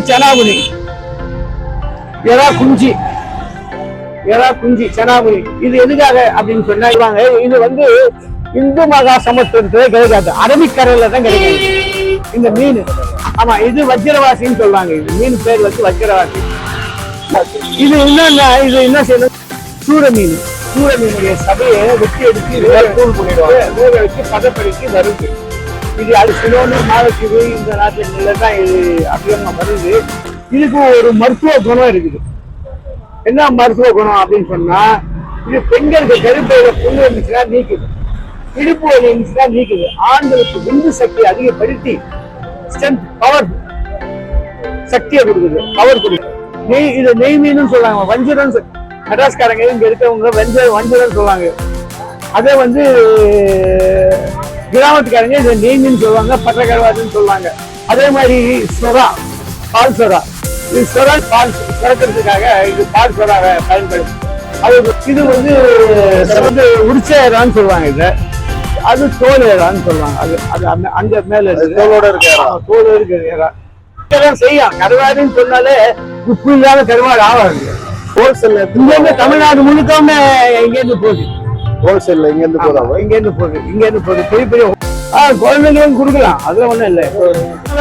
செனாபுரி எறா குஞ்சி செனாபுரி இது எதுக்காக அப்படின்னு சொன்னாங்க. இது வந்து இந்து மகா சமுத்திரத்துல கிடைக்காது, அரபிக்கரையில தான் கிடைக்காது இந்த மீன். ஆமா, இது வஜ்ரவாசின்னு சொல்லுவாங்க. இது மீன் பேர் வந்து வஜ்ரவாசி. இது என்னன்னா, இது என்ன செய்யணும், சூர மீனுடைய சபையை வெட்டி எடுத்து தூள் பண்ணிடுவாங்க, வேக வச்சு பதப்படுத்தி வருது. இது அது சிலோன்னு மாலத்தீவு இந்த நாட்டுல தான் இது அதிகமா வருது. இதுக்கு ஒரு மருத்துவ குணம் இருக்குது. என்ன மருத்துவ குணம் அப்படின்னு சொன்னா, இது பெண்களுக்கு கருப்பையில புண்ணு இருந்துச்சுன்னா நீக்குது, இடுப்பு வலி இருந்துச்சுன்னா நீக்குது, ஆண்களுக்கு விந்து சக்தி அதிகப்படுத்தி ஸ்ட்ரென்த் பவர் சக்தியை கொடுக்குது, பவர் கொடுக்குது. இது நெய் மீன் சொல்றாங்க, வஞ்சிரம். மெட்ராஸ்காரங்க இங்க இருக்கவங்க வஞ்சிரம் சொல்லுவாங்க. அதே வந்து கிராமத்துக்காரங்க இதை நெய் மீன் சொல்லுவாங்க, பட்டக்கரவாதுன்னு சொல்லுவாங்க. அதே மாதிரி சொரா, பால் சொரா, இது சொரா பால் சுரக்கிறதுக்காக இது பால் சொராவை பயன்படுது. அது இது வந்து உரிச்ச ஏறான்னு சொல்லுவாங்க. இதை அது தோல் ஏறான்னு சொல்லுவாங்க. அது அது அங்க மேல தோலோட இருக்கு ஏறா செய்யும். கருவாடுன்னு சொன்னாலே உப்பு இல்லாத கருவாடு ஆவாது. ஹோல்சேல் தமிழ்நாடு முழுக்காம இங்கேருந்து போகுது. ஹோல்சேல்ல இங்கேருந்து போகுது பெரிய பெரிய குழந்தைங்களும் கொடுக்கலாம், அதுல ஒண்ணும் இல்லை.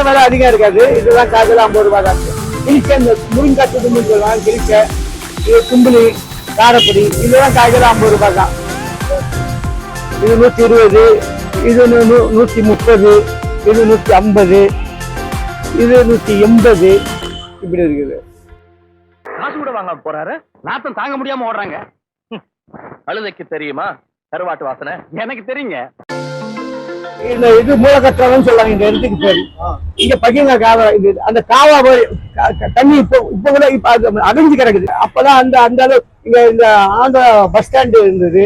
விலை அதிகம் இருக்காது. இதுதான் காய்ச்சல் 50 ரூபாய் தான். கிழிச்ச இந்த முருங்காய் தும்பு சொல்லுவாங்க, கிழிச்ச இது கும்பிளி காரப்பொடி இதெல்லாம் காய்ச்சல் 50 ரூபாய் தான். இது 120, இது 130, இது 150, இது 180 இப்படி இருக்குது. காசு கூட வாங்க போறாரு, நாத்தம் தாங்க முடியாம ஓடுறாங்க. அழுதைக்கு தெரியுமா கருவாட்டு வாசனை? எனக்கு தெரியுங்க. இது மூலக்கற்றான்னு சொல்றாங்க இந்த இடத்துக்கு பேரு. இங்க பகிர்ந்த காவா, இது அந்த காவா தண்ணி இப்ப கூட இப்ப அடைஞ்சு கிடக்குது. அப்பதான் அந்த அளவு இங்க இந்த ஆந்திரா பஸ் ஸ்டாண்டு இருந்தது.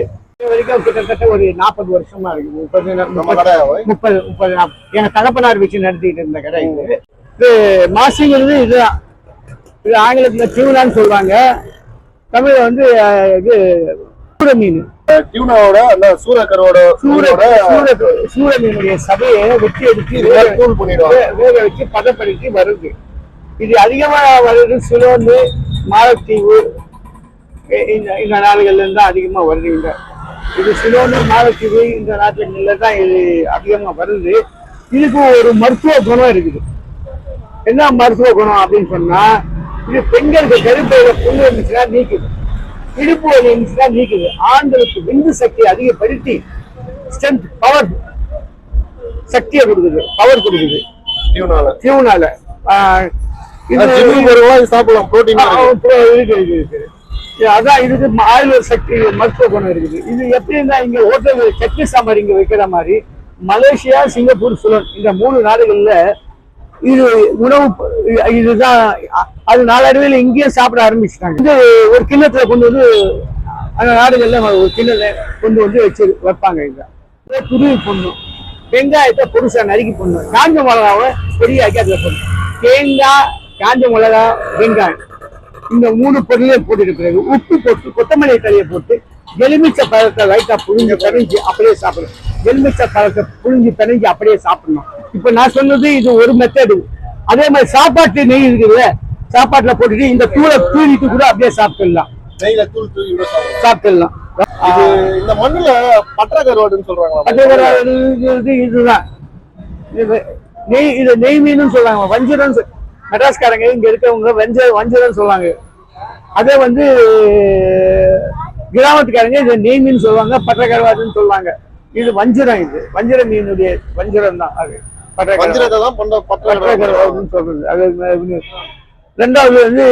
வரைக்கும் கிட்டத்தட்ட ஒரு 40 வருஷமா இருக்குது. 30 எங்க தகப்பனார் வச்சு நடத்திட்டு இருந்த கடை இது. இது மாசிங்கிறது இதுதான். இது ஆங்கிலத்துல டியூனான்னு சொல்லுவாங்க, தமிழ்ல வந்து இது சூர மீன். டியூனாவோட அந்த சூர மீனுடைய சபையை வெட்டி எடுத்து தூள் பண்ணிடுவாங்க, வேக வச்சு பதப்படுத்தி வருது. இது அதிகமா வருது சிலோன்னு மாலத்தீவு இந்த நாடுகள்ல இருந்து தான் அதிகமா வருதுங்க. இது சிலோன்னு மாலத்தீவு இந்த நாட்டுல தான் இது அதிகமா வருது. இதுக்கு ஒரு மருத்துவ குணம் இருக்குது. என்ன மருத்துவ குணம் அப்படின்னு சொன்னா, இது பெண்களுக்கு கருப்பையில புண்ணு இருந்துச்சுன்னா நீக்குது, இடுப்பு வலி இருந்துச்சுன்னா நீக்குது, ஆண்களுக்கு விந்து சக்தி அதிகப்படுத்தி ஸ்ட்ரென்த் பவர் சக்தியை கொடுக்குது, பவர் கொடுக்குது டியூனால. சாப்பிடலாம், புரோட்டீன் இருக்கு. அதான் இதுக்கு ஆயுர்வேத சக்தி மருத்துவ குணம் இருக்குது. இது எப்படின்னா, இங்க ஹோட்டல் சட்னி சாம்பார் இங்க வைக்கிற மாதிரி மலேசியா, சிங்கப்பூர், சுலன் இந்த 3 நாடுகள்ல இது உணவு இதுதான். அது நாளடைவில் இங்கேயும் சாப்பிட ஆரம்பிச்சுட்டாங்க. இது ஒரு கிண்ணத்துல கொண்டு வந்து அந்த நாடுகள்ல ஒரு கிண்ணத்துல கொண்டு வந்து வைப்பாங்க. இங்க துருவி போடணும், வெங்காயத்தை பொருசா நறுக்கி போடணும், காஞ்ச மிளகாவை பொடியாக்கி அதுல போடணும், தேங்காய், காஞ்ச மிளகா, வெங்காயம் இந்த 3 பொருளையும் போட்டுட்டு பிறகு உப்பு போட்டு கொத்தமல்லி தழையை போட்டு எலுமிச்சை பழத்தை லைட்டா புழிஞ்சு பிணைஞ்சு அப்படியே சாப்பிடணும். எலுமிச்சை பழத்தை புழிஞ்சு பிணைஞ்சு அப்படியே சாப்பிடணும். இப்ப நான் சொன்னது இது ஒரு மெத்தடு. அதே மாதிரி சாப்பாட்டு நெய் இருக்குல்ல, சாப்பாட்டுல போட்டுட்டு இந்த தூளை தூவிட்டு கூட அப்படியே சாப்பிட்டுடலாம். இந்த மண்ணுல பட்டக்கருவாடுன்னு சொல்றாங்க. இதுதான் நெய். இது நெய் மீன் சொல்றாங்க, வஞ்சிரம். மெட்ராஸ்காரங்க இங்க இருக்கவங்க வஞ்சிரம் சொல்லுவாங்க. அதே வந்து கிராமத்துக்காரங்க இதை நெய் மீன் சொல்லுவாங்க, பட்டக்கரவாதுன்னு சொல்லுவாங்க. இது வஞ்சிரம். இது வஞ்சிர மீனுடைய வஞ்சிரம் தான். அது பட்டக்கரவாதுன்னு சொல்றது. அது 2வது வந்து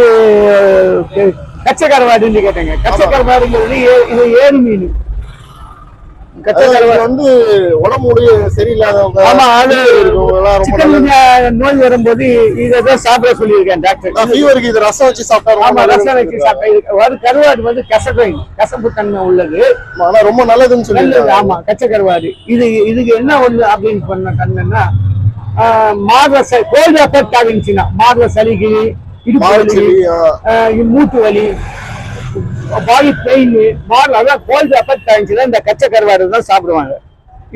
கச்சக்கரவாடுன்னு கேட்டாங்க. கச்சக்கரவாடுங்கிறது இது ஏரி மீன். வந்து உடம்புடைய சரியில்லாதவங்க, நோய் வரும்போது இதான் சாப்பிட சொல்லியிருக்கேன் டாக்டர். இது ரசம் வச்சு சாப்பிட்டா, ரசம் வச்சு சாப்பிட்டா கருவாடு வந்து கசப்பு தன்மை உள்ளது, ஆனா ரொம்ப நல்லதுன்னு சொல்லி. ஆமா, கச்ச கருவாடு. இதுக்கு என்ன ஒண்ணு அப்படின்னு பண்ண தன்மைன்னா, கோல்டு எஃபெக்ட் ஆகிருச்சுன்னா மார்ல சளிகிரி, இடுப்பு வலி, மூட்டு வலி, பாடி பெயின், அதான் கோல்டு எஃபெக்ட் ஆகிடுச்சுன்னா இந்த கச்ச கருவாடு தான் சாப்பிடுவாங்க.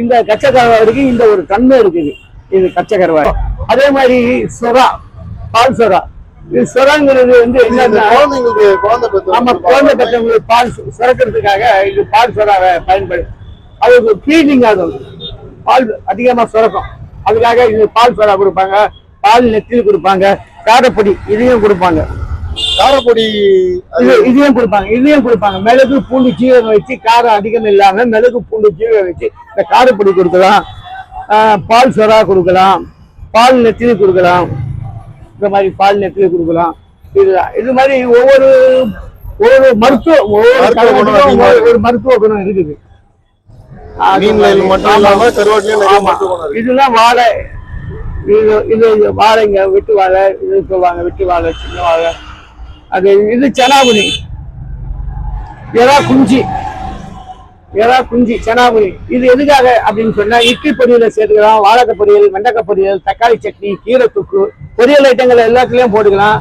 இந்த கச்ச கருவாடுக்கு இந்த ஒரு தன்மை இருக்குது. இது கச்ச கருவாடு. அதே மாதிரி சொரா, பால் சொரா. இது சொராங்கிறது வந்து இது இந்த என்னன்னா, குழந்தைங்களுக்கு குழந்தை ஆமா, குழந்தை பெற்றவங்களுக்கு பால் சுரக்கிறதுக்காக இது பால் சொராவை பயன்படுது. அது ஃபீடிங் ஆகும், பால் அதிகமா சுரக்கும், அதுக்காக இது பால் சொரா கொடுப்பாங்க. பால் நெத்தியில் கொடுப்பாங்க. காரப்பொடி இதையும் கொடுப்பாங்க. காரப்பொடி இதையும் கொடுப்பாங்க. மிளகு பூண்டு ஜீரகம் வச்சு, காரம் அதிகம் இல்லாம மிளகு பூண்டு ஜீரகம் வச்சு இந்த காரப்பொடி கொடுக்கலாம். பால் சொரா கொடுக்கலாம், பால் நெத்திலி கொடுக்கலாம். இந்த மாதிரி பால் நெத்திலி கொடுக்கலாம். இதுதான் இது மாதிரி ஒவ்வொரு மருத்துவ ஒரு மருத்துவ குணம் இருக்குது. மீன்ல மட்டும் இல்லாம கருவாட்டிலயும் நிறைய மருத்துவ குணம் இருக்கு. இதெல்லாம் வாழை, இது வாழைங்க, வெட்டு வாழை, இது சொல்லுவாங்க வெட்டு வாழை, சின்ன வாழை. அது இது செனாகுனி, எறா குஞ்சி செனாகுனி. இது எதுக்காக அப்படின்னு சொன்னா, இட்லி பொரியல சேர்த்துக்கலாம், வாழைக்காய் பொரியல், வெண்டைக்காய் பொரியல், தக்காளி சட்னி, கீரை தொக்கு, பொரியல் ஐட்டங்கள் எல்லாத்துலயும் போட்டுக்கலாம்.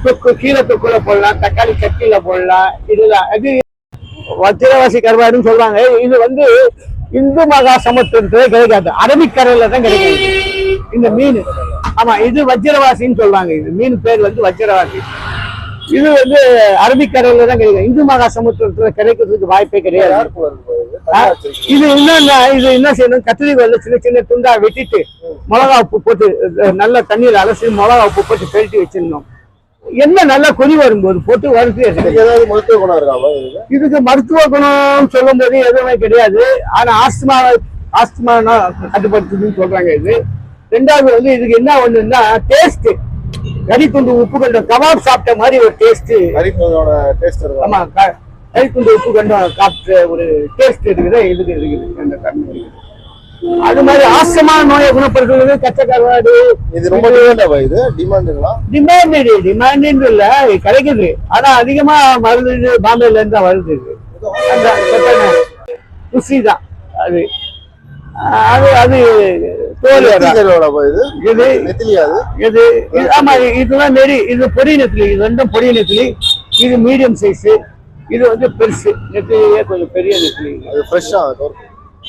தொக்கு கீரை தொக்குல போடலாம், தக்காளி சட்னியில போடலாம். இதுதான் இது வஜ்ரவாசி கருவாடுன்னு சொல்றாங்க. இது வந்து இந்து மகா சமுத்திரத்துல கிடைக்காது, அரபிக்கரையில தான் கிடைக்காது இந்த மீன். ஆமா, இது வஜ்ரவாசின்னு சொல்றாங்க. இது மீன் பேர் வந்து வஜ்ரவாசி. இது வந்து அரபிக்கரையில தான் கிடைக்கும், இந்து மகா சமுத்திரத்துல கிடைக்கிறதுக்கு வாய்ப்பே கிடையாது. இது என்னன்னா, இது என்ன செய்யணும், கத்திரிக்கோல்ல சின்ன சின்ன துண்டா வெட்டிட்டு மிளகா உப்பு போட்டு நல்ல தண்ணீர் அலசி மிளகா உப்பு போட்டு பெருட்டி வச்சிடணும். என்ன நல்லா கொதி வரும்போது போட்டு வறுத்து எடுத்துக்கணும். ஏதாவது மருத்துவ குணம் இருக்காமா இதுக்கு மருத்துவ குணம் சொல்லும் போது எதுவுமே கிடையாது. ஆனா ஆஸ்துமா கட்டுப்படுத்துதுன்னு சொல்றாங்க. இது ரெண்டாவது வந்து இதுக்கு என்ன ஒண்ணுன்னா டேஸ்ட், கறித்துண்டு உப்பு கண்டம் கபாப் சாப்பிட்ட மாதிரி ஒரு டேஸ்ட். ஆமா, கறித்துண்டு உப்பு கண்டம் சாப்பிட்ட ஒரு டேஸ்ட் இருக்குது. இதுக்கு இருக்குது அந்த தன்மை இருக்குது. அது மாதிரி ஆஸ்துமா நோயை குணப்படுத்துறது கச்சை கருவாடு. இது ரொம்ப இது டிமாண்ட் இல்ல, கிடைக்குது. ஆனா அதிகமா மருந்து பாம்பேல இருந்து தான் வருது. அந்த ருசி தான் அது. அது தோல் இது. ஆமா, இதுதான் நெறி. இது பொடி நெத்திலி, இது ரெண்டும் பொடி நெத்திலி. இது மீடியம் சைஸ், இது வந்து பெருசு நெத்திலியே, கொஞ்சம் பெரிய நெத்திலி.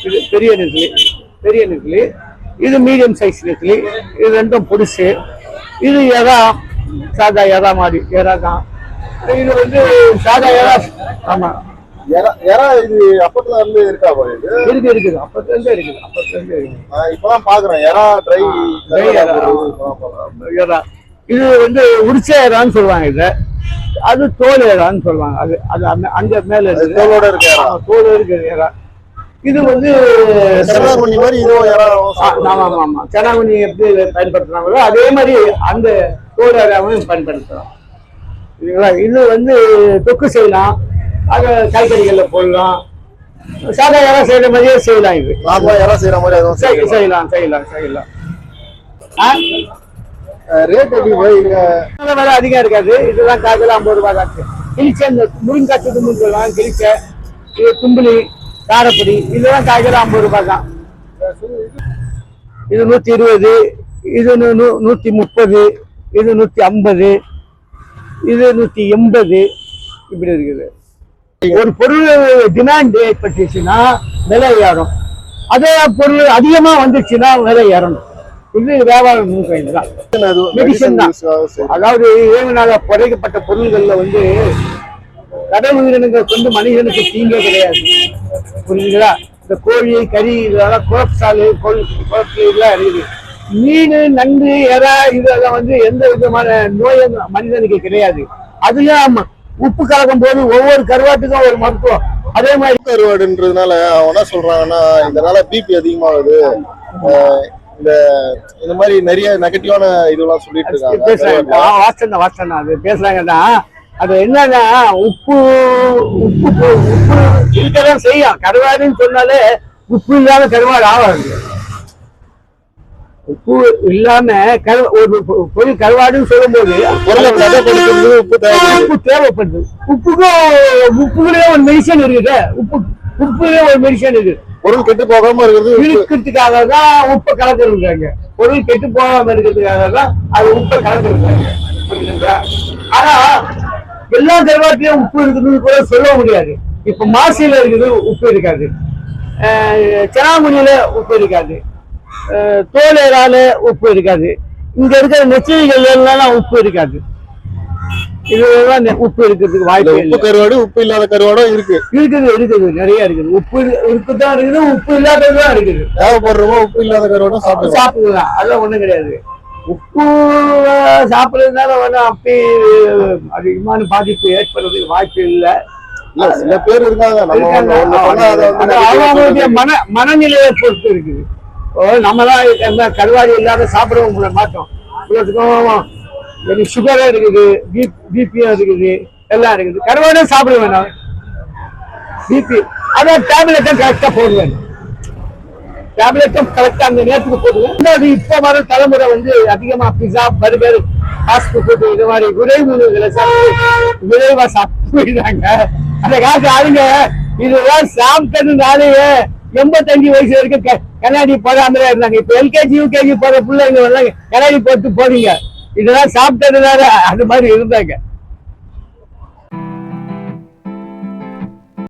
இது பெரிய நெத்திலி, இது மீடியம் சைஸ் நெத்திலி. இது ரெண்டும் பொடிசு. இது எறா, சாதா எறா மாதிரி எறா தான். இது வந்து சாதா எறா. ஆமா, இது அப்பத்துல இருந்து இருக்கா? இருக்குது அப்பத்துல இருந்தே இருக்குது. இப்பதான் பாக்குறேன் எறா ட்ரை எறா. இது வந்து உரிச்ச எறான்னு சொல்லுவாங்க. இத அது தோல் எறான்னு சொல்லுவாங்க. அது அங்க மேல தோலோட இருக்கு, தோல் இருக்கு எறா. இது வந்து செனாகுனி மாதிரி இதுவும் எறா. ஆமா, செனாகுனி எப்படி பயன்படுத்துறாங்களோ அதே மாதிரி அந்த தோல் எறாவும் பயன்படுத்துறோம். இது வந்து தொக்கு செய்யலாம், அது காய்கறிகள்ல போடலாம். சாதா எறா செய்யற மாதிரியே செய்யலாம். இது எறா செய்யற மாதிரி செய்யலாம். ரேட் எப்படி விலை அதிகம் இருக்காது. இதுதான் காய்கறி 50 ரூபாய் காசு. கிழிச்ச இந்த முருங்காய்ச்சி தும்புன்னு சொல்லலாம், கிழிச்ச இது தும்புளி, காரப்பொடி, இதெல்லாம் காய்கறி 50 ரூபாய் தான். இது 120, இது 130, இது 150, இது 180, இப்படி இருக்குது. ஒரு பொருள் டிமாண்ட் ஏற்பட்டுச்சுன்னா விலை ஏறும், அதே பொருள் அதிகமா வந்துச்சுன்னா விலை ஏறணும். இது வியாபாரம் தான், மெடிசன் தான். அதாவது இறைவனால படைக்கப்பட்ட பொருள்கள்ல வந்து கடல் உயிரினங்கள் கொண்டு மனிதனுக்கு தீங்கே கிடையாது, புரியுதுங்களா? இந்த கோழி, கறி, இதெல்லாம் குழப்பாலு இதெல்லாம் இருக்குது. மீன், நண்டு, எறா இதெல்லாம் வந்து எந்த விதமான நோயும் மனிதனுக்கு கிடையாது. அதுலயும் உப்பு கலக்கும் போது ஒவ்வொரு கருவாட்டுக்கும் ஒரு மருத்துவம். அதே மாதிரி கருவாடுன்றதுனால என்ன சொல்றாங்கன்னா, இதனால பிபி அதிகமாகுது, இந்த மாதிரி நிறைய நெகட்டிவான இதெல்லாம் சொல்லிட்டு இருக்காங்க. வாசனை அது பேசுறாங்கன்னா, அது என்னன்னா உப்பு இருக்கதான் செய்யும். கருவாடுன்னு சொன்னாலே உப்பு இல்லாம கருவாடு ஆகாது. உப்பு இல்லாம ஒரு பொருள் கருவாடுன்னு சொல்லும் போது உப்பு தேவைப்படுது. உப்புக்குள்ளே ஒரு மெடிசன் இருக்குது. உப்புலயே ஒரு மெடிசன் இருக்கு. பொருள் கெட்டு போகாம இருக்கிறதுக்காக தான் உப்பை கலந்துருக்காங்க. பொருள் கெட்டு போகாம இருக்கிறதுக்காக தான் அது உப்பை கலந்துருக்காங்க. ஆனா எல்லா கருவாட்டிலையும் உப்பு இருக்குதுன்னு கூட சொல்ல முடியாது. இப்ப மாசில இருக்குது உப்பு இருக்காது, செனாங்குனியில உப்பு இருக்காது, தோலேரால உப்பு இருக்காது. இங்க இருக்கிற நெச்சரிகள் எல்லாம் உப்பு இருக்காது. இதுதான் உப்பு இருக்கிறதுக்கு வாய்ப்பு உப்பு இல்லை. கருவாடு உப்பு இல்லாத கருவாடும் இருக்குது நிறைய இருக்குது. உப்பு இருக்குதான் இருக்குது, உப்பு இல்லாததுதான் இருக்குது. தேவைப்படுறவங்க உப்பு இல்லாத கருவாடும் சாப்பிடலாம், அதெல்லாம் ஒண்ணும் கிடையாது. உப்பு சாப்பிடுறதுனால வந்து அப்படி அதிகமான பாதிப்பு ஏற்படுறதுக்கு வாய்ப்பு இல்லை. சில பேர் இருக்காங்க அவங்களுடைய மனநிலையை பொறுத்து இருக்குது. நம்மதான் கருவாடி இல்லாத சாப்பிடவும் மாட்டோம். சுகரும் இருக்குது, பிபியும் இருக்குது, எல்லாம் இருக்குது. கருவாடே சாப்பிட வேணாம். பிபி அதான் டேப்லெட்டும் கரெக்டா போடுவேன். டேப்லெட்டும் கரெக்டா அந்த நேரத்துக்கு போடுவேன். இப்ப வர தலைமுறை வந்து அதிகமா பிஸா, பர்கர், ஃபாஸ்ட் ஃபுட் இது மாதிரி விரைவுகளை சாப்பிட்டு விரைவா சாப்பிட்டு போயிடுறாங்க. அந்த காலத்து ஆளுங்க இதெல்லாம் சாப்பிட்டதுனாலேயே 85 வயசு வரைக்கும் கண்ணாடி போடாமலே இருந்தாங்க. இப்ப எல்கேஜி யூகேஜி போற பிள்ளைங்க கண்ணாடி போட்டு போறீங்க. இதெல்லாம் சாப்பிட்டதுனால அது மாதிரி இருந்தாங்க.